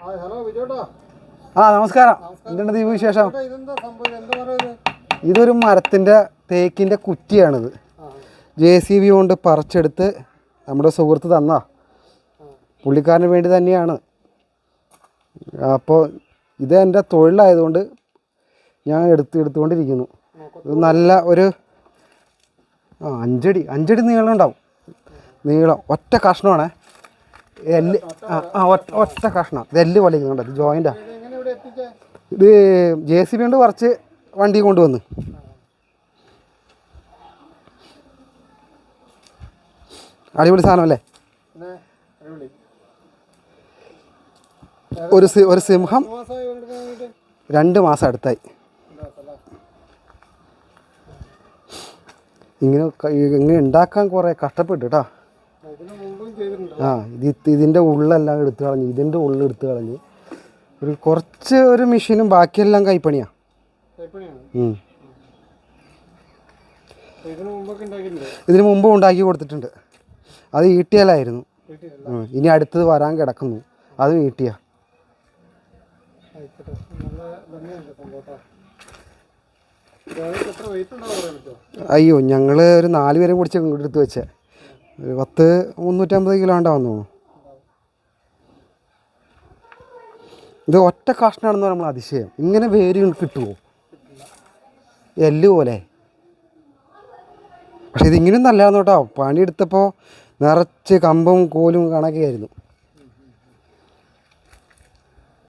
ആ നമസ്കാരം. എന്തുണ്ട് ദീപു വിശേഷം? ഇതൊരു മരത്തിൻ്റെ തേക്കിൻ്റെ കുറ്റിയാണിത്. JCB കൊണ്ട് പറിച്ചെടുത്ത് നമ്മുടെ സുഹൃത്ത് തന്നാ, പുള്ളിക്കാരന് വേണ്ടി തന്നെയാണ്. അപ്പോൾ ഇത് എൻ്റെ തൊഴിലായതുകൊണ്ട് ഞാൻ എടുത്തുകൊണ്ടിരിക്കുന്നു. ഇത് നല്ല ഒരു 5 അടി നീളം ഉണ്ടാവും. നീളം ഒറ്റ കഷ്ണമാണേ. എല്ല് ഒറ്റ കഷ്ണം. ഇത് എല്ല് പോലെ ഇരിക്കുന്നുണ്ട്. ഇത് ജോയിൻ്റാ. ഇത് JCB കൊണ്ട് പറിച്ച് വണ്ടി കൊണ്ടുവന്ന്. അടിപൊളി സാധനമല്ലേ? ഒരു സിംഹം 2 മാസം അടുത്തായി. ഇങ്ങനെ ഉണ്ടാക്കാൻ കുറേ കഷ്ടപ്പെട്ടു കേട്ടോ. ഇതിൻ്റെ ഉള്ളെല്ലാം എടുത്തു കളഞ്ഞ്, ഇതിൻ്റെ ഉള്ളിൽ എടുത്തു കളഞ്ഞ് ഒരു മെഷീനും ബാക്കിയെല്ലാം കൈപ്പണിയാണ്. ഇതിന് മുമ്പ് ഉണ്ടാക്കി കൊടുത്തിട്ടുണ്ട്. അത് ഈട്ടിയലായിരുന്നു. ഇനി അടുത്തത് വരാൻ കിടക്കുന്നു. അതും ഈട്ടിയ. അയ്യോ, ഞങ്ങൾ ഒരു 4 പേരും കൂടി ഇങ്ങോട്ട് എടുത്ത് വെച്ചേ. ഒരു 350 കിലോ ഉണ്ടാവും തോന്നുന്നു. ഇത് ഒറ്റ കഷ്ണമാണെന്ന് നമ്മൾ അതിശയം. ഇങ്ങനെ വേര് കിട്ടുമോ? എല്ല് പോലെ. പക്ഷെ ഇതിങ്ങനെയൊന്നും അല്ലാന്ന് കേട്ടോ. പണിയെടുത്തപ്പോൾ നിറച്ച് കമ്പും കോലും കണക്കെയായിരുന്നു.